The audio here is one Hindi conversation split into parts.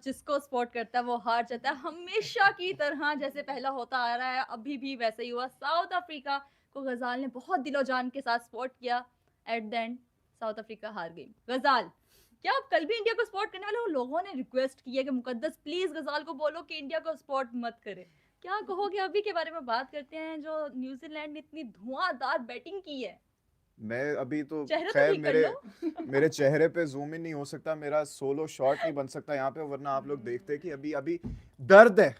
जिसको सपोर्ट करता है वो हार जाता है हमेशा की तरह, जैसे पहला होता आ रहा है अभी भी वैसे ही हुआ। साउथ अफ्रीका को गजाल ने बहुत दिलो जान के साथ सपोर्ट किया, at the end south Africa हार गई। गजाल, क्या आप कल भी इंडिया को सपोर्ट करने वाले हो? लोगों ने रिक्वेस्ट की है कि मुकद्दस प्लीज गजाल को बोलो कि इंडिया को सपोर्ट मत करे। क्या कहोगे? अभी के बारे में बात करते हैं जो न्यूजीलैंड ने इतनी धुआंधार बैटिंग की है। मैं अभी तो चेहरा तो खैर ठीक कर मेरे लो। मेरे चेहरे पे जूम इन नहीं हो सकता, मेरा सोलो शॉट नहीं बन सकता यहाँ पे, वरना आप लोग देखते हैं कि अभी अभी दर्द है,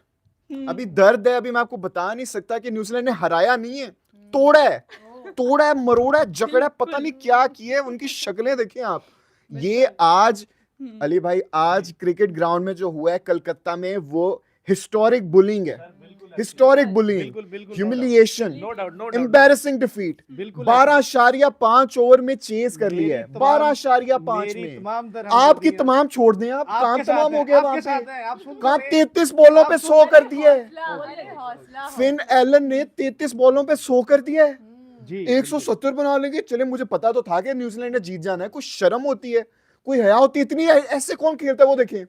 अभी दर्द है। अभी मैं आपको बता नहीं सकता कि न्यूजीलैंड ने हराया नहीं है, तोड़ा है, तोड़ा है, मरोड़ा है, जकड़ा है, पता नहीं क्या किए। उनकी शक्लें देखें आप। ये आज अली भाई, आज क्रिकेट ग्राउंड में जो हुआ है कलकत्ता में, वो हिस्टोरिक बुलिंग है, हिस्टोरिक बुलिंग, बिल्कुल बिल्कुल, humiliation, no doubt, no doubt, embarrassing defeat. बिल्कुल 12.5 ओवर में चेज कर लिया है, 12.5 में। तमाम आपकी तमाम छोड़ दें, आप काम तमाम हो गया वहां पे। कहां 33 बॉलों पे 100 कर दिया है। फिन एलन ने 33 बॉलों पे 100 कर दिया है। जी 170 बना लेंगे। चले, मुझे पता तो था कि न्यूजीलैंड ने जीत जाना है, कुछ शर्म होती है, कोई हया होती है? इतनी ऐसे कौन खेलता है? वो देखें,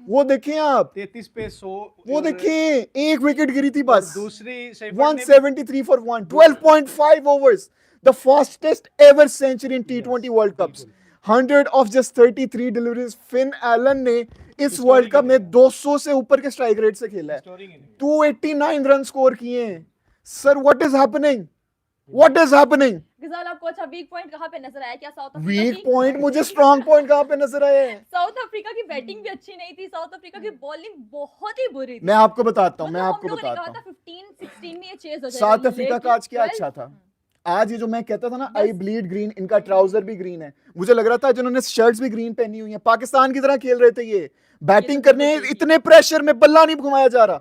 वो देखें आप, 33 पे 100, वो देखें, एक विकेट गिरी थी बस। दूसरी 173 for 1, 12.5 overs, the fastest ever century in T20 World Cups, 100 of just 33 deliveries। Finn Allen ने इस वर्ल्ड कप में 200 से ऊपर के स्ट्राइक रेट से खेला है, 289 रन स्कोर किए हैं। Sir, what is happening, what is happening? गजाल, आपको अच्छा वीक पॉइंट कहाँ पे नजर आया? क्या साउथ अफ्रीका वीक की पॉइंट, मुझे स्ट्रॉन्ग पॉइंट कहां पे नजर आया है? साउथ अफ्रीका की बैटिंग भी अच्छी नहीं थी, साउथ अफ्रीका की बॉलिंग बहुत ही बुरी थी। मैं आपको बताता हूं, मैं मतलब आपको हम लोगों ने बताता कहा था हूं 15-16 में ये चेज हो जाएगा, साउथ अफ्रीका का आज क्या लेकिन अच्छा था। आज ये जो मैं कहता था ना, आई ब्लीड ग्रीन, इनका ट्राउजर भी ग्रीन है। मुझे लग रहा था जिन्होंने शर्ट्स भी ग्रीन पहनी हुई हैं, पाकिस्तान की तरह खेल रहे थे ये। बैटिंग करने इतने प्रेशर में बल्ला नहीं घुमाया जा रहा,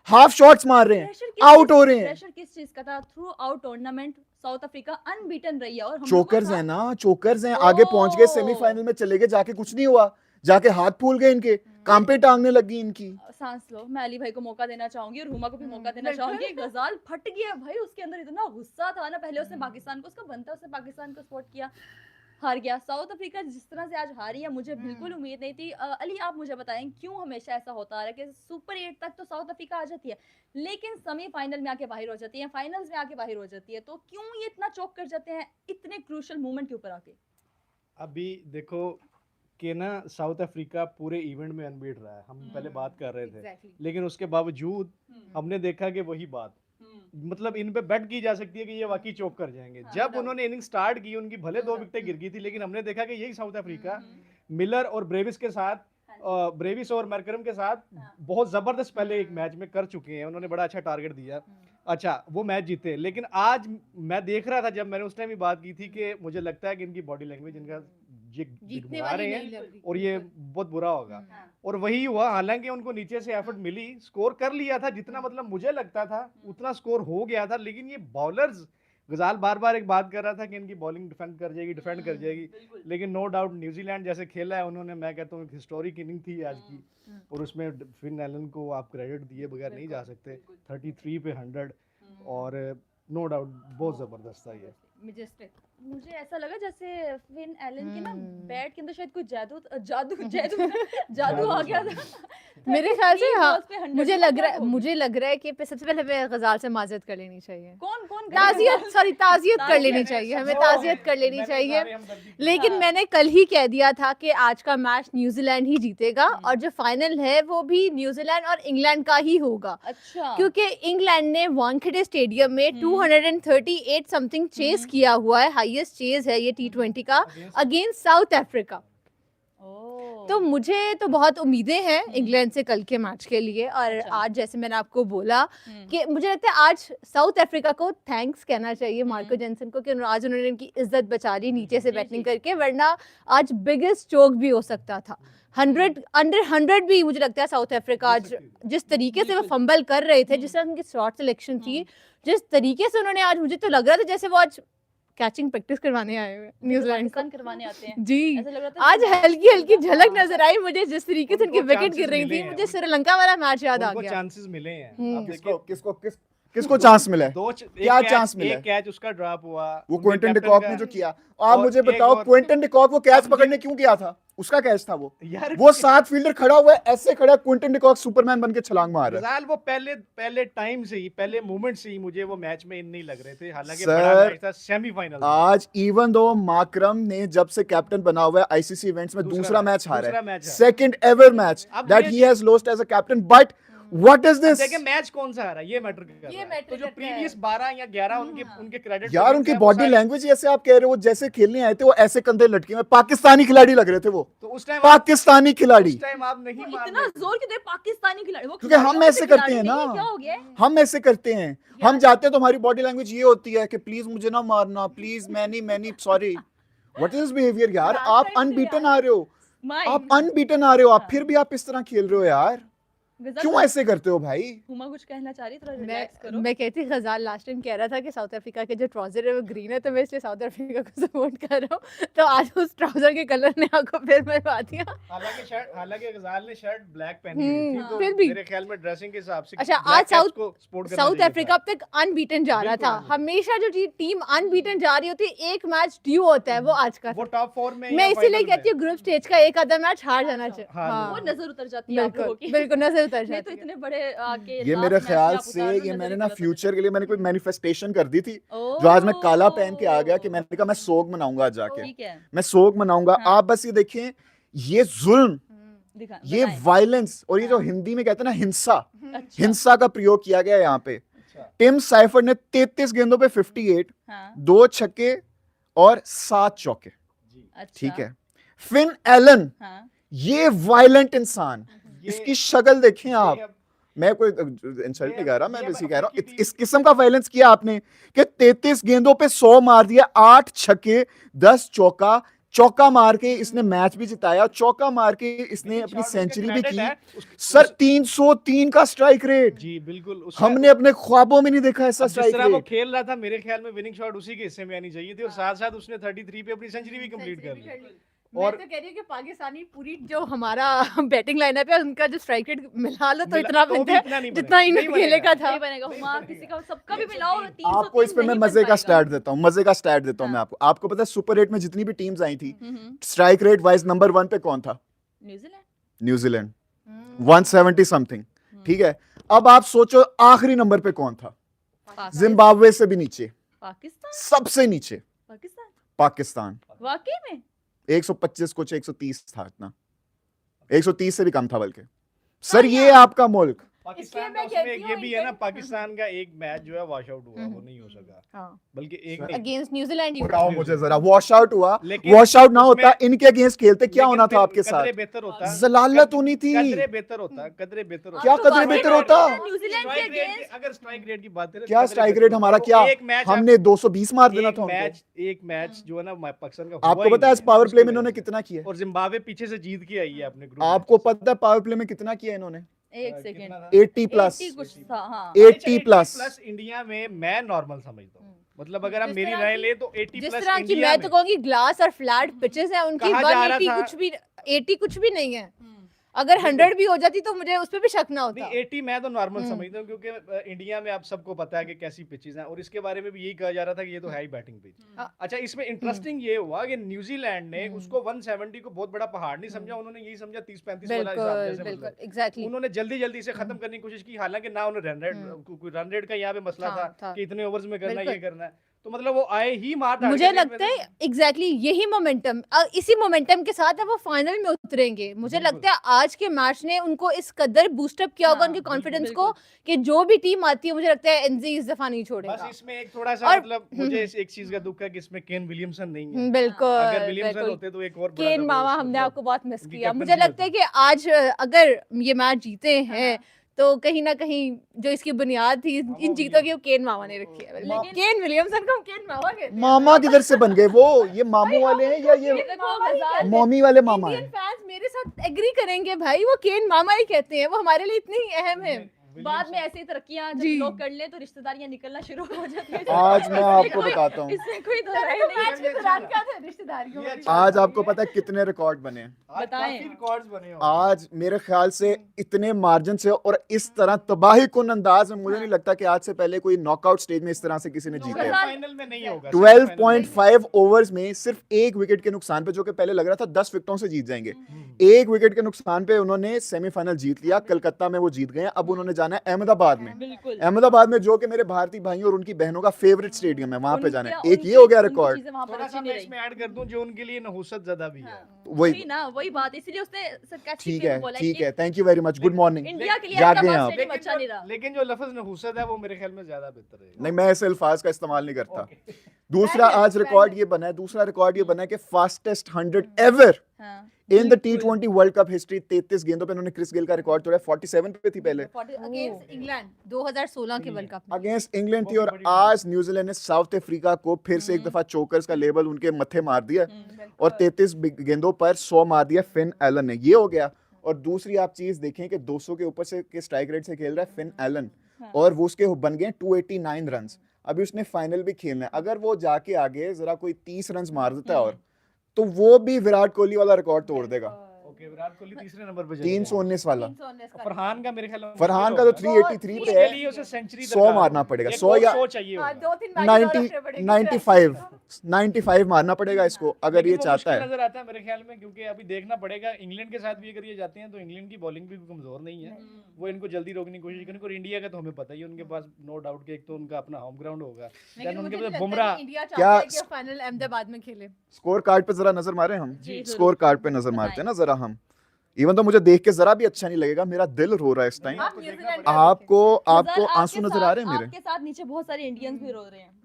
हाफ शॉट्स मार रहे हैं, आउट हो रहे हैं। प्रेशर किस चीज का था? Through out tournament south Africa unbeaten रही है और हम लोगों चोकर्स का है ना, चोकर्स हैं, आगे पहुंच गए, सेमीफाइनल में चले गए, जाके कुछ नहीं हुआ, जाके हाथ फूल गए इनके, काम पे टांगने लगी इनकी। सांस लो, मैं अली भाई को मौका देना चाहूंगी और हुमा को भी मौका देना चाहूंगी। गजाल फट गया भाई, उसके अंदर इतना गुस्सा था ना। पहले उसने पाकिस्तान को, उसका बनता उसने पाकिस्तान को सपोर्ट किया, हार गया। साउथ अफ्रीका जिस तरह से आज हारी है, मुझे बिल्कुल उम्मीद नहीं थी। अली, आप मुझे बताएं क्यों हमेशा ऐसा होता आ रहा है कि सुपर 8 तक तो साउथ अफ्रीका आ जाती है, लेकिन सेमीफाइनल में आके बाहर हो जाती है, फाइनल्स में आके बाहर हो जाती है? तो क्यों ये इतना चौक कर जाते हैं इतने क्रूशियल मोमेंट के ऊपर आके? अभी देखो कि ना, साउथ अफ्रीका पूरे इवेंट में अनबीट रहा है, हम पहले बात कर रहे थे, लेकिन उसके बावजूद हमने देखा कि वही बात, मतलब इन पे बेट की जा सकती है कि ये वाकई चौक कर जाएंगे। जब उन्होंने इनिंग स्टार्ट की, उनकी भले 2 विकेटें गिर गई थी, लेकिन हमने देखा कि यही साउथ अफ्रीका मिलर और ब्रेविस के साथ, ब्रेविस और मैकरम के साथ बहुत जबरदस्त पहले एक मैच में कर चुके हैं, उन्होंने बड़ा अच्छा टारगेट दिया। अच्छा, वो मैच जीते, लेकिन आज मैं देख रहा था, जब मैंने उस टाइम भी बात की थी, कि मुझे लगता है कि इनकी बॉडी लैंग्वेज, इनका जीतने आ वाली रहे नहीं हैं लग रही। और ये बहुत बुरा होगा। और वही हुआ, हालांकि उनको नीचे से एफर्ट मिली, स्कोर कर लिया था जितना मतलब मुझे लगता था उतना स्कोर हो गया था, लेकिन ये बॉलर्स, गजाल बार बार एक बात कर रहा था कि इनकी बॉलिंग डिफेंड कर जाएगी, डिफेंड कर जाएगी, लेकिन नो डाउट न्यूजीलैंड जैसे खेला है उन्होंने, मैं कहता हूँ हिस्टोरिक इनिंग थी आज की, और उसमें फिन एलन को आप क्रेडिट दिए बगैर नहीं जा सकते। 33 पे 100, और नो डाउट बहुत जबरदस्त था ये। मुझे ऐसा लगा जैसे फिन एलन की ना बैट के अंदर शायद कोई जादू जादू जादू जादू आ गया था। मेरे ख्याल से 33 हाँ, balls पे 100 मुझे तो लग क्या रहा है, होगी? मुझे लग रहा है कि सबसे पहले हमें गजाल से माजरत कर लेनी चाहिए, कौन कौन ताजियत, सॉरी ताजियत कर लेनी ताजियत, चाहिए, हमें वो ताजियत कर लेनी मैंने चाहिए। सारे हमदर्दी की। लेकिन हाँ। मैंने कल ही कह दिया था कि आज का मैच न्यूजीलैंड ही जीतेगा, और जो फाइनल है वो भी न्यूजीलैंड और इंग्लैंड का ही होगा, अच्छा, क्योंकि इंग्लैंड ने वानखेड़े स्टेडियम में 238 समथिंग चेस किया हुआ है, हाईएस्ट चेस है ये T20 का अगेंस्ट साउथ अफ्रीका। तो मुझे तो बहुत उम्मीदें हैं इंग्लैंड से कल के मैच के लिए। और अच्छा। आज जैसे मैंने आपको बोला कि मुझे लगता है आज साउथ अफ्रीका को थैंक्स कहना चाहिए मार्को जेनसन को, कि आज उन्होंने इनकी इज्जत बचा ली नीचे से बैटिंग करके, वरना आज बिगेस्ट चोक भी हो सकता था। 100 अंडर 100 भी मुझे लगता है साउथ अफ्रीका आज जिस तरीके से वो फंबल कर रहे थे, जिस तरह उनकी शॉट सिलेक्शन थी, जिस तरीके से उन्होंने आज, मुझे तो लग रहा था जैसे वो आज कैचिंग प्रैक्टिस करवाने आए हुए न्यूजीलैंड को पाकिस्तान करवाने आते हैं। जी। ऐसा लग रहा था आज हल्की हल्की झलक नजर आई मुझे, जिस तरीके से उनकी उनको विकेट गिर chances रही मिले थी, हैं, मुझे श्रीलंका वाला मैच याद आ उनको गया। चांसेस मिले हैं। हम्म। अब देखिए, किसको किसको चांस मिला है? क्या चांस मिला एक कैच उसका ड्रॉप हुआ, वो उनके क्विंटन कैप्टन डिकॉक का। ने जो किया, आप और मुझे एक बताओ और- क्विंटन डिकॉक वो कैच अब पकड़ने मुझे- क्यों गया था? उसका कैच था वो यार वो 7 फील्डर खड़ा हुआ है, ऐसे खड़ा है, क्विंटन डिकॉक सुपरमैन बन के छलांग मार रहा है। गजाल वो पहले टाइम से ही, पहले मूवमेंट से ही मुझे वो मैच में इन नहीं लग रहे थे, हालांकि सर, बड़ा मैच था, सेमीफाइनल था। आज इवन दो माकरम ने जब से कैप्टन बना हुआ है आईसीसी इवेंट्स में दूसरा मैच हारा दूसरा है, मैच हारा। सेकंड एवर मैच अब दैट ये- he has lost as a captain, but what is this? देखिए मैच कौन सा हारा ये मैटर कर ये रहा है। मैटर तो जो करता है। प्रीवियस 12 या 11 उनके क्रेडिट यार उनकी बॉडी लैंग्वेज ऐसे आप कह रहे हो, जैसे खेलने आए थे वो ऐसे कंधे लटके हुए, पाकिस्तानी खिलाड़ी लग रहे थे वो, तो उस टाइम पाकिस्तानी खिलाड़ी। उस टाइम आप नहीं मान इतना रहे थे। जोर क्यों दे पाकिस्तानी खिलाड़ी? वो क्योंकि हम खिलाड़ियों ऐसे के करते खिलाड़ी हैं नहीं है, ना। क्या हो गया है? हम ऐसे करते हैं, हम जाते हैं तो हमारी बॉडी लैंग्वेज ये होती है कि प्लीज मुझे ना मारना, प्लीज मैं नहीं sorry. What is this behaviour यार? आप अनबीटन आ रहे हो, माइंड। आप अनबीटन आ रहे हो, आप फिर भी आप इस तरह खेल रहे हो यार, गजल क्यों ऐसे करते हो भाई? हुमा कुछ कहना चाह रही, थोड़ा रिलैक्स करो। मैं कहती गजाल लास्ट टाइम कह रहा था कि साउथ अफ्रीका के जो ट्राउजर है वो ग्रीन है, तो मैं इसलिए साउथ अफ्रीका को सपोर्ट कर रहा हूँ, तो आज उस ट्राउजर के कलर ने आपको फिर मरवा दिया। हालांकि गजाल ने शर्ट ब्लैक पहनी हुई थी, तो फिर भी। मेरे ख्याल में ड्रेसिंग के हिसाब से अच्छा, black आज caps साउथ को support करना साउथ चाहिए अफ्रीका था। अब तक अनबीटन जा रहा बिल्कुल, था। बिल्कुल। हमेशा जो टीम अनबीटन जा रही होती है, एक मैच ड्यू होता है, वो आज का वो था। टॉप 4 में मैं या इसीलिए final कहती में। हूँ ग्रुप स्टेज का एक आधा मैच हार जाना चाहिए। हाँ, हाँ, वो नजर उतर जाती है आप लोगों बिल्कुल की। बिल्कुल नजर उतर नहीं तो जाती है। इतने बड़े आके ये last मेरे match में ख्याल आप से उतार लो, ये नजर मैंने ही ना गलत हो फ्यूचर के लिए मैंने कोई मैनिफेस्टेशन कर दी थी, जाती। जो आज मैं काला पहन के आ गया कि मैंने कहा मैं सोग मनाऊंगा आज जाके, ठीक है, मैं सोग मनाऊंगा। हाँ। आप बस ये देखें, ये जुल्म, दिखा ये बताएं। वायलेंस, और ये जो हाँ। हिंदी में कहते हैं ना हिंसा, अच्छा, हिंसा का प्रयोग किया गया है यहाँ पे। अच्छा। टिम साइफर ने 33 गेंदों पे 58, हाँ, 2 छक्के और 7 चौके, जी। अच्छा, ठीक है। फिन एलन, हाँ, ये वायलेंट इंसान, ये- इसकी शक्ल देखें आप, ये अब- मैं कोई इंसल्ट नहीं कर रहा, मैं ये बस ये अब कह रहा अफ्रीकी हूँ इस किस्म का वायलेंस किया आपने कि 33 गेंदों पे 100 मार दिया, 8 छक्के 10 चौका, चौका मार के इसने मैच भी जिताया, चौका मार के इसने लेकिन अपनी shot उसका सेंचुरी भी credit की। है, सर 303 का स्ट्राइक रेट, जी बिल्कुल। हमने अपने ख्वाबों में नहीं देखा ऐसा अब जिस स्ट्राइक तरह वो रेट। खेल रहा था, मेरे ख्याल में विनिंग शॉट उसी के हिस्से में आनी चाहिए थी, और साथ साथ उसने 33 पे अपनी सेंचुरी भी कंप्लीट कर ली। मैं और तो कह रही हूँ कि पाकिस्तानी पूरी जो हमारा बैटिंग लाइनअप है उनका जो स्ट्राइक रेट मिला लो तो मिला- इतना तो भी बनता है इतना नहीं जितना बनेगा, इन्हें नहीं खेले का बनेगा। था। नहीं बनेगा हुमा, नहीं किसी का सबका भी मिलाओ 303 आपको इस पे मैं नहीं मजे बन का पाएगा। स्टैट देता हूँ, मजे का स्टैट देता हूँ मैं हाँ। आपको। आपको पता है सुपर 8 में जितनी भी टीम्स आई थी, हम्म, स्ट्राइक रेट वाइज नंबर 1 पे कौन था? न्यूजीलैंड। न्यूजीलैंड, 170 समथिंग, ठीक है। अब आप सोचो आखिरी नंबर पे कौन था? पाकिस्तान। जिम्बाब्वे से भी नीचे, पाकिस्तान, सबसे नीचे पाकिस्तान, पाकिस्तान। वाकई में 125 कुछ 130 था, इतना 130 से भी कम था बल्कि। सर ये आपका मुल्क, पाकिस्तान इसलिए का मैं उसमें कहती हूँ ये भी है ना, इंडियन- पाकिस्तान का एक मैच जो है वॉश आउट हुआ, वो नहीं हो सका, हाँ, बल्कि एक नहीं। अगेंस्ट न्यूजीलैंड ही बताओ मुझे जरा, वॉश आउट हुआ, लेकिन वॉश आउट ना उसमें- होता इनके अगेंस्ट खेलते क्या लेकिन होना था फिर आपके कदरे साथ? बेहतर होता, जलालत होनी थी। कदरे बेहतर होता, कदरे बेहतर होता। क्या आपको कदरे बात बेहतर है, होता? न्यूजीलैंड के स्ट्राइक रेट अगेंस्ट अगर स्ट्राइक रेट की बात करें, क्या कदरे स्ट्राइक बेहतर रेट हमारा? होता। क्या एक मैच हमने 220 मार देना था उनको। एक मैच जो है ना पाकिस्तान का आपको हुआ ही पता है इस नहीं पावर उसकी प्ले में वजह इन्होंने से। कितना किया है? और जिम्बाब्वे पीछे से जीत के आई है अपने ग्रुप। आपको पता है पावर प्ले में कितना किया है इन्होंने? एक सेकंड 80 प्लस, 80 कुछ था, हाँ 80 प्लस। प्लस इंडिया में मैं नॉर्मल समझता हूँ, मतलब अगर आप जिस मेरी तरह राय की- ले तो 80 जिस प्लस तरह की इंडिया मैं तो में। कहूंगी ग्लास और फ्लैट पिचेस हैं उनकी, कहा जा रहा 180 था- कुछ भी 80 कुछ भी नहीं है। अगर 100 भी हो जाती तो मुझे उस पे भी शक ना होता। नहीं 80 मैं तो नॉर्मल समझता हूँ, क्योंकि इंडिया में आप सबको पता है कि कैसी पिचेस हैं, और इसके बारे में भी यही कहा जा रहा था कि ये तो है ही बैटिंग पिच। अच्छा, इसमें इंटरेस्टिंग ये हुआ कि न्यूजीलैंड ने उसको 170 को बहुत बड़ा पहाड़ नहीं समझा, उन्होंने यही समझा 30-35 वाला हिसाब बिल्कुल जैसे, बिल्कुल मतलब एग्जैक्टली। उन्होंने जल्दी जल्दी से खत्म करने की कोशिश की, हालांकि ना उन्हें रन रेट का यहाँ पे मसला था। था कि इतने ओवर्स में करना, ये बिल्कुल। करना है, तो मतलब वो आए ही मार धाड़ मुझे के लगता है एग्जैक्टली यही मोमेंटम, इसी मोमेंटम के साथ अब वो फाइनल में उतरेंगे। मुझे बिल्कुल। लगता है आज के मैच ने उनको इस कदर बूस्ट अप किया होगा हाँ, उनके बिल्कुल, कॉन्फिडेंस बिल्कुल। को कि जो भी टीम आती है मुझे लगता है एनजी इस दफा नहीं बस छोड़ेगा। इसमें एक थोड़ा सा और- मतलब मुझे एक चीज का दुख है कि इसमें केन विलियमसन नहीं है। बिल्कुल अगर विलियमसन बिल्कुल। होते तो एक और बड़ा केन मामा जबरदस्त हमने मतलब- आपको बहुत मिस उनकी किया। कैप्टनसी मुझे लगता है होती। कि आज अगर ये मैच जीते हैं हाँ। तो कहीं ना कहीं जो इसकी बुनियाद थी इन जीतों की वो केन मामा ने रखी है। लेकिन- केन विलियमसन को हम केन मामा कहते हैं। मामा किधर से बन गए वो? ये मामू वाले हैं या ये देखो गजाल, मौमी वाले मामा इंडियन हैं? फैंस मेरे साथ एग्री करेंगे भाई, वो केन मामा ही कहते हैं, वो हमारे लिए इतने ही अहम है। बाद में ऐसी तरक्कियां जब जी। लोग कर ले तो रिश्तेदारियां निकलना शुरू हो जाती है। आज मैं आपको बताता हूँ, इसमें कोई दो राय नहीं है। मैच के दौरान क्या था रिश्तेदारियों में? आज आपको पता है कितने रिकॉर्ड बने हैं? आज बताएं। काफी रिकॉर्ड्स बने हो आज मेरे ख्याल से इतने मार्जिन से और इस तरह तबाही कुन अंदाज में मुझे नहीं लगता कि आज से पहले कोई नॉकआउट स्टेज में इस तरह से किसी ने जीता है। फाइनल में नहीं होगा 12.5 ओवर्स में सिर्फ एक विकेट के नुकसान पे, जो कि पहले लग रहा था 10 विकेटों से जीत जाएंगे, एक विकेट के नुकसान पे उन्होंने सेमीफाइनल जीत लिया। कलकत्ता में वो जीत गए। अब उन्होंने जाना है अहमदाबाद में। बिल्कुल। अहमदाबाद में जो कि मेरे भारतीय भाइयों और उनकी बहनों का फेवरेट स्टेडियम है, वहां पे जाना है। उनकी- एक ये हो गया उनकी रिकॉर्ड। चीजें वहां पर थोड़ा अच्छी सा नहीं मैं रही। इसमें ऐड कर दूं जो उनके लिए नहुसत ज्यादा भी है वही वही ना, वही बात, इसलिए उसने सरकास्टिक ठीक वे में है, बोला ठीक कि है, thank you very much, good morning. India के लिए जाग आपका गए पास आप। स्टेडियम अच्छा नहीं रहा। लेकिन जो लफ्ज नहुसत है वो मेरे ख्याल में ज्यादा बेहतर है नहीं, मैं ऐसे अल्फाज का इस्तेमाल नहीं करता। दूसरा आज रिकॉर्ड ये बना है, दूसरा रिकॉर्ड ये बना है कि फास्टेस्ट 100 एवर हाँ, in the T20 world cup history. 33 गेंदों पे उन्होंने क्रिस गेल का रिकॉर्ड तोड़ा। 47 पे थी पहले अगेंस्ट इंग्लैंड 2016 के वर्ल्ड कप में। अगेंस्ट इंग्लैंड थी, और आज न्यूजीलैंड ने साउथ अफ्रीका को फिर से एक दफा चोकर्स का लेबल उनके मत्थे मार दिया और 33 गेंदों पर 100 मार दिया फिन एलन ने। ये हो गया। और दूसरी आप चीज देखें कि 200 के ऊपर से के स्ट्राइक रेट से खेल रहा है फिन एलन, और वो उसके बन गए 289 रन। अभी उसने फाइनल भी खेलना है। अगर वो जाके आगे जरा कोई 30 रन मार देता है और तो वो भी विराट कोहली वाला रिकॉर्ड तोड़ देगा, ओके विराट कोहली तीसरे नंबर पे 319 वाला। 319 का। फरहान का मेरे ख्याल में फरहान का तो 383 पे उसके है। लिए उसे सेंचुरी 100 मारना पड़ेगा, 100 या चाहिए हाँ, होगा। 2-3 मैच और 90 रखने पड़ेंगे। 95 मारना पड़ेगा इसको अगर लेकिन ये वो चाहता मुश्किल है। नजर आता है मेरे ख्याल में, क्योंकि अभी देखना पड़ेगा इंग्लैंड के साथ भी अगर ये जाते हैं तो इंग्लैंड की बॉलिंग भी कमजोर नहीं है। वो इनको जल्दी रोकने की कोशिश करेंगे। और इंडिया का तो हमें पता ही है, उनके पास नो डाउट कि एक तो उनका अपना होम ग्राउंड होगा, लेकिन देन मुझे उनके नहीं पास लगता बुमराह। कि इंडिया क्या- चाहता है कि फाइनल अहमदाबाद में खेले। स्कोर कार्ड पे जरा नजर मारे हम, जी, जरूर। स्कोर कार्ड पे नजर मारते हैं ना जरा हम। इवन तो मुझे देख के जरा भी अच्छा नहीं लगेगा, मेरा दिल रो रहा है इस टाइम। आप न्यूजीलैंड का आपको गज़ाल, आपको आपके आंसू नजर आ रहे हैं मेरे? आपके साथ नीचे बहुत सारे इंडियंस भी रो रहे हैं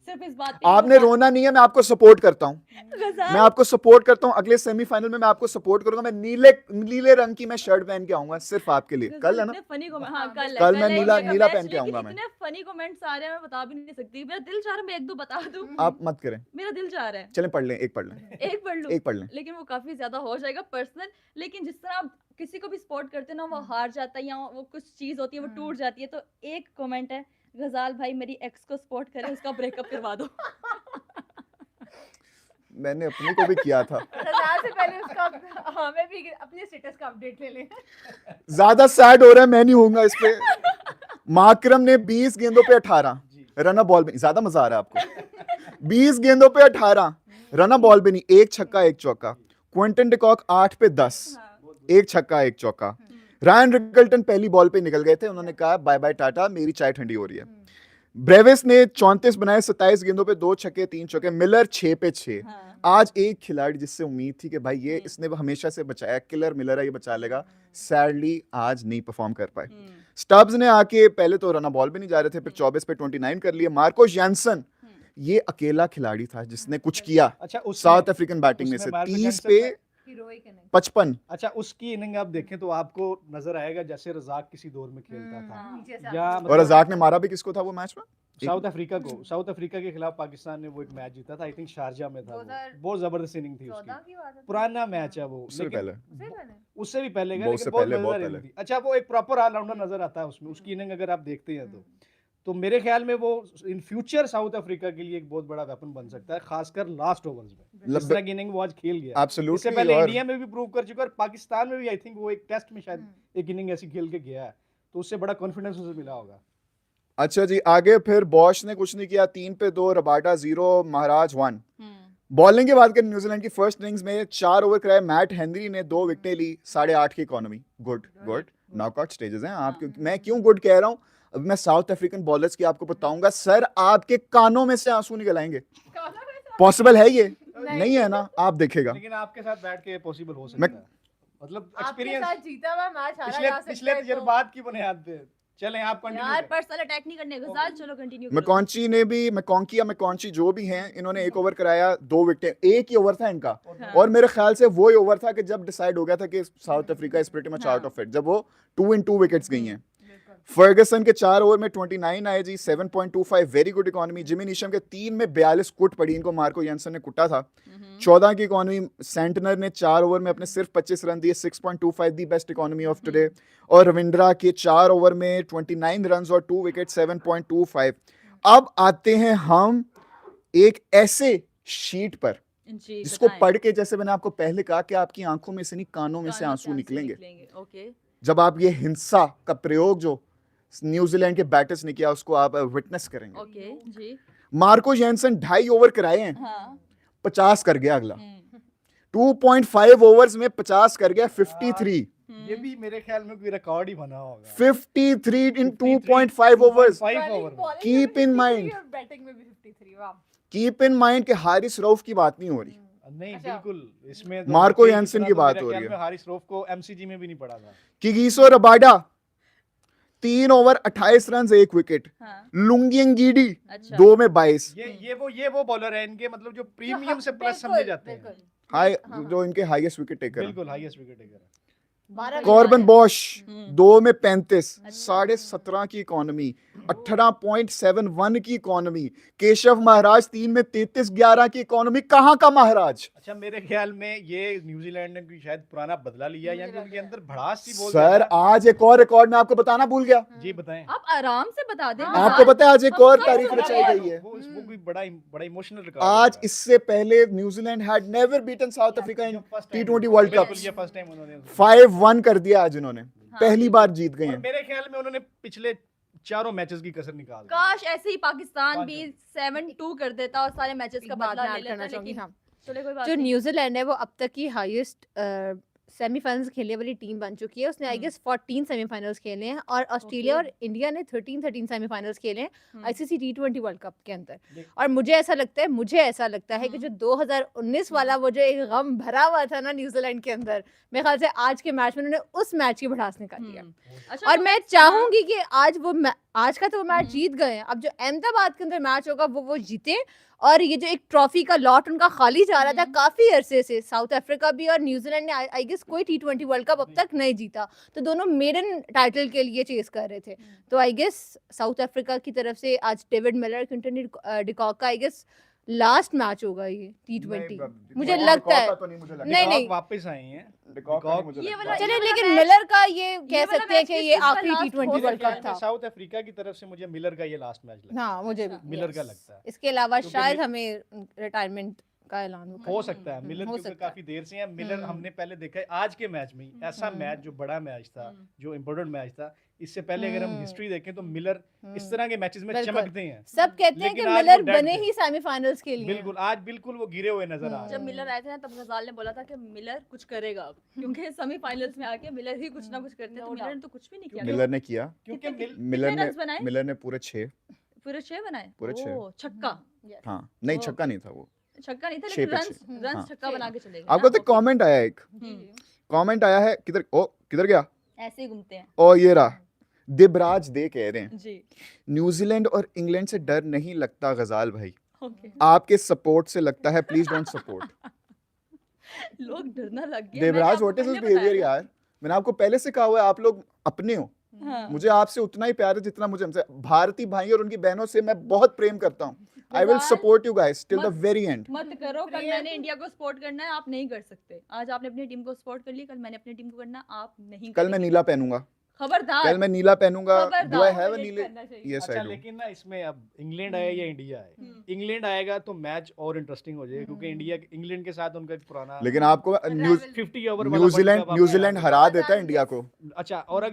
सिर्फ इस बात पे। आपने रोना नहीं है, मैं आपको सपोर्ट करता हूँ। गज़ाल, मैं आपको सपोर्ट करता हूँ। अगले सेमीफाइनल में मैं आपको सपोर्ट करूंगा। मैं नीले नीले रंग की मैं शर्ट पहन के आऊंगा सिर्फ आपके लिए। कल है ना? इतने फनी कमेंट, हाँ कल है, कल मैं है नीला- इंडिया का नीला मैच, पहन के लेकिन आऊंगा मैं। इतने फनी कमेंट्स आ रहे हैं, मैं बता भी नहीं सकती। मेरा दिल चाह रहा है मैं एक दो बता दूं। आप मत करें, मेरा दिल चाह रहा है चलें पढ़ लें, एक पढ़ लें, एक पढ़ लूं, एक पढ़ लें। लेकिन वो काफी ज्यादा हो जाएगा पर्सनल। लेकिन जिस तरह आप किसी को भी सपोर्ट करते हैं ना, वो हार जाता है या वो कुछ चीज होती है वो टूट जाती है। तो एक कमेंट है, गजाल भाई मेरी एक्स को सपोर्ट करें, उसका ब्रेकअप करवा दो। मैंने अपनी को भी किया था। रज़ा से पहले उसका हमें भी अपने स्टेटस का अपडेट ले लें। ज्यादा सैड हो रहा है, मैं नहीं होऊंगा इस पे। माकरम ने 20 गेंदों पे 18 रन बॉल भी, ज्यादा मजा आ रहा है आपको? 20 गेंदों पे 18 रन बॉल भी नहीं, एक छक्का एक चौका। क्विंटन डिकॉक 8 पे 10, एक छक्का एक चौका। रायन रिकल्टन पहली बॉल पे निकल गए थे, उन्होंने कहा बाय बाय टाटा, मेरी चाय ठंडी हो रही है। ब्रेविस ने 34 बनाए, 27 गेंदों पे 2 छक्के 3 चौके। मिलर 6 पे 6। आज एक खिलाड़ी जिससे उम्मीद थी कि भाई ये इसने हमेशा से बचाया, किलर मिलर है, ये बचा लेगा, सैडली आज नहीं परफॉर्म कर पाए। स्टब्स ने आके पहले तो रन बॉल भी नहीं जा रहे थे, फिर 24 पे 29 कर लिए। मार्को जैनसन ये अकेला खिलाड़ी था जिसने कुछ किया अच्छा साउथ अफ्रीकन बैटिंग में से। उसमें मार्को 30 जैनसन पे ने- हीरोइक नहीं। 55। अच्छा उसकी इनिंग आप देखें तो आपको नजर आएगा जैसे रजाक किसी दौर में खेलता था, नीचे से या आगे। मतलब और रजाक ने मारा भी किसको था वो मैच में? साउथ अफ्रीका को। साउथ अफ्रीका के खिलाफ पाकिस्तान ने वो एक मैच जीता था, आई थिंक शारजा में था वो। 2014 बहुत जबरदस्त इनिंग थी 14 उसकी, की बात है। पुराना मैच है वो। उससे लेकिन पहले उससे पहले? उससे भी पहले का, बहुत लेकिन से बहुत पहले, बहुत मजेदार पहले। इनिंग थी। अच्छा वो एक प्रॉपर ऑलराउंडर नजर आता है उसमें, उसकी इनिंग अगर आप देखते हैं तो मेरे ख्याल में वो इन फ्यूचर साउथ अफ्रीका के लिए एक बहुत बड़ा वेपन बन सकता है, खासकर लास्ट ओवर्स में। जिस तरह की इनिंग वो आज खेल गया, इससे एब्सोल्युटली। पहले और इंडिया में भी प्रूव कर चुका है और पाकिस्तान में भी आई थिंक वो एक टेस्ट में शायद एक इनिंग ऐसी खेल के गया है, तो उससे बड़ा कॉन्फिडेंस उसे मिला होगा। अच्छा जी, आगे फिर बॉश ने कुछ नहीं किया, 3 पे 2, रबाटा 0, महाराज 1। बॉलिंग की बात करें, न्यूजीलैंड की फर्स्ट इनिंग्स में 4 ओवर कराए मैट हेनरी ने, 2 विकेटें ली, 8.5 की economy. Good good, knockout stages हैं आप। मैं क्यों गुड कह रहा हूं, अभी मैं साउथ अफ्रीकन बॉलर्स की आपको बताऊंगा। सर आपके कानों में से आंसू निकल आएंगे। पॉसिबल है ये? नहीं है ना, आप देखेगा। लेकिन आपके साथ बैठ के पॉसिबल हो मैं- सकता है, मतलब आपके एक्सपीरियंस साथ जीता हुआ मैच हारा पिछले जा सकता पिछले है तो- तजुर्बात की बुनियाद पे। चलें आप यार कंटिन्यू। पर्सनल अटैक नहीं करने, गजाल चलो कंटिन्यू करो। मैकॉन्ची ने भी, मैकॉन्ची जो भी हैं, इन्होंने 1 ओवर कराया, 2 विकेटें। एक ही ओवर था इनका, और मेरे ख्याल से वो ही ओवर था कि जब डिसाइड हो गया था कि south Africa is pretty much out of it, जब वो 2 इन 2 विकेट्स गई हैं। फर्गसन के 4 ओवर में 29 आए जी, 7.25 very good economy. Jimmy Neesham के 3 में 42 कुट पड़ी, इनको मार्को जेंसन ने कुटा था। 14 की इकोनॉमी। सेंटनर ने 4 ओवर में अपने सिर्फ 25 रन दिए, 6.25 the best economy of today. और रविंद्रा के 4 ओवर में 29 रन और 2 विकेट, 7.25। अब आते हैं हम एक ऐसे शीट पर जी, जिसको बताएं। पढ़ के, जैसे मैंने आपको पहले कहा कि आपकी आंखों में से नहीं कानों में से कानों आंसू निकलेंगे ओके। जब आप ये हिंसा का प्रयोग जो न्यूजीलैंड के बैटर्स ने किया उसको आप विटनेस करेंगे। ओके जी। मार्को जेंसन 2.5 ओवर कराए हैं, हाँ। 50 कर गया अगला। हम्म, 2.5 ओवर्स में 50 कर गया, 53। ये भी मेरे ख्याल में कोई रिकॉर्ड ही बना होगा। 53 इन 2.5 ओवर्स। 5 ओवर में। Keep in mind. बैटिंग में भी 53 वाह। कीप इन माइंड कि हारिस रऊफ की बात नहीं हो रही, नहीं अच्छा। बिल्कुल, इसमें तो मार्को वाकई यानसन इतना की तो बात मेरे हो ख्याल रही है। में हारिस रऊफ को एमसीजी में भी नहीं पड़ा था। किगिसो रबाडा 3 ओवर 28 रन 1 विकेट। हाँ। लुंगियंगीडी अच्छा। 2 में 22। ये वो बॉलर है इनके, मतलब जो प्रीमियम से प्लस बिल्कुल, समझे जाते हैं। बिल्कुल। हाई हाँ, जो इनके हाईएस्ट विकेट टेकर हैं। बिल्कुल हाईएस्ट विकेट टेकर है। 12 कॉर्बन बॉश हम्म। 2 में 35, अच्छा। 17.5 की इकोनॉमी, 18.71 की इकोनॉमी। केशव महाराज 3 में 33, 11 की इकोनॉमी। कहाँ का महाराज? अच्छा, मेरे ख्याल में ये न्यूजीलैंड ने कोई शायद पुराना बदला लिया, या कि उनके अंदर भड़ास सी बोल सर आज एक और रिकॉर्ड मैं आपको बताना भूल गया। जी बताएं। आप आराम से बता दें। हाँ, आपको पता है आज एक हम और सब तारीफ सुन रचाई रहे हैं। गई है। वो कोई बड़ा इमोशनल रिकॉर्ड आज इससे पहले New Zealand had never beaten south Africa in T20 world cup. ये फर्स्ट टाइम उन्होंने 5-1 कर दिया आज उन्होंने, पहली बार जीत गए और हैं। मेरे ख्याल में उन्होंने पिछले 4 मैचेस की कसर निकाल दी। काश ऐसे ही पाकिस्तान पाँच भी 7-2 कर देता और सारे मैचेस का एक बात बदला मैं ले ऐड लेता, करना चाहूंगी। लेकिन हाँ, चले कोई बात जो नहीं। न्यूजीलैंड है वो अब तक की हाईएस्ट सेमीफाइनल्स खेलने वाली टीम बन चुकी है। उसने आई गेस 14 सेमीफाइनल्स खेले हैं और ऑस्ट्रेलिया Okay. और इंडिया ने 13 सेमीफाइनल्स खेले हैं हम्म। आईसीसी T20 वर्ल्ड कप के अंदर। देख- और मुझे ऐसा लगता है कि जो 2019 वाला वो जो एक गम भरा हुआ था ना न्यूजीलैंड के अंदर, मेरे ख्याल से आज के मैच में उन्होंने उस मैच की भड़ास निकाली है। अच्छा, और तो- मैं चाहूंगी कि आज का तो वो मैच हम्म। जीत गए हैं, अब जो अहमदाबाद के अंदर मैच होगा वो जीते। और ये जो एक ट्रॉफी का लॉट उनका खाली जा रहा था हम्म। काफी अरसे से, साउथ अफ्रीका भी और न्यूजीलैंड ने आई गेस कोई T20 वर्ल्ड कप अब तक नहीं जीता, तो दोनों मेडन टाइटल के लिए चेस कर रहे थे। तो आई गेस साउथ अफ्रीका की तरफ से आज डेविड मिलर, क्विंटन डिकॉक का आई गेस लास्ट मैच होगा ये T20, मुझे लगता है। नहीं, नहीं। वापस आए हैं। ये वाला- चले ये वाला लेकिन मैच- मिलर का ये कह वाला सकते हैं मैच कि किस ये चीज़ का आखिरी last T20 हो वर्ल्ड सकता कप है? था। साउथ अफ्रीका की तरफ से मुझे मिलर का ये लास्ट मैच लगता हाँ, मुझे भी अच्छा। है। मिलर का yes. लगता है। इसके अलावा क्योंकि शायद हमें रिटायरमेंट का ऐलान हो सकता है मिलर, हो क्योंकि सकता है। काफी देर से है मिलर। हम्म। हमने पहले देखा है आज के मैच में ही, ऐसा मैच जो बड़ा मैच था, जो इम्पोर्टेंट मैच था, इससे पहले अगर हम हम्म। हिस्ट्री देखें तो मिलर इस तरह के मैचेस में बिल्कुल। चमकते हैं। सब कहते हैं कि लेकिन आज मिलर वो dead बने थे। ही सेमीफाइनल्स के लिए। बिल्कुल, आज बिल्कुल वो गिरे हुए नजर आ रहे जब हैं। मिलर आए थे ना तब गजाल ने बोला था कि मिलर कुछ करेगा अब, क्योंकि सेमीफाइनल्स में आके मिलर ही कुछ ना कुछ करते हैं, तो मिलर ने तो कुछ भी नहीं किया। मिलर ने किया, क्योंकि कितने रन्स बनाए? मिलर ने पूरे 6। पूरे 6 बनाए। पूरे 6। ओह, छक्का। हाँ नहीं, ओ। छक्का नहीं था वो। छक्का नहीं था, 6 लेकिन पे रन्स 6। रन्स हाँ। छक्का बना के चले गए आपको ना। तो कमेंट आया एक, कमेंट आया है, किधर गया? ऐसे ही घूमते हैं। ओ ये रहा, दिबराज दे कह रहे हैं जी। न्यूजीलैंड और इंग्लैंड से डर नहीं लगता गजाल भाई, ओके। आपके सपोर्ट से लगता है, प्लीज डोंट सपोर्ट। लोग डरना लग गए। Devraj what is his behaviour यार? मैंने आपको पहले से कहा हुआ है, आप लोग अपने हो। हाँ। मुझे आपसे उतना ही प्यार है जितना मुझे हमसे। भारतीय भाई और उनकी बहनों से मैं बहुत प्रेम करता हूँ। आई विल गजाल, support you guys till the मत- वेरी एंड। मत करो, कल मैंने इंडिया को सपोर्ट करना है, आप नहीं कर सकते। आज आपने अपनी टीम को सपोर्ट कर लिया, कल मैंने अपनी टीम को करना, आप नहीं कल मैं करेंगे। नीला पहनूंगा, खबरदार। कल मैं नीला पहनूंगा। डू आई खबरदार, हैव अ ये नीले? करना चाहिए। यस अच्छा, आई डू। लेकिन ना इसमें अब इंग्लैंड आए या इंडिया आए, इंग्लैंड आएगा तो मैच और इंटरेस्टिंग हो जाएगा, क्योंकि इंग्लैंड के साथ उनका एक पुराना लेकिन आपको 50 ओवर न्यूजीलैंड हरा देता है इंडिया को। अच्छा, और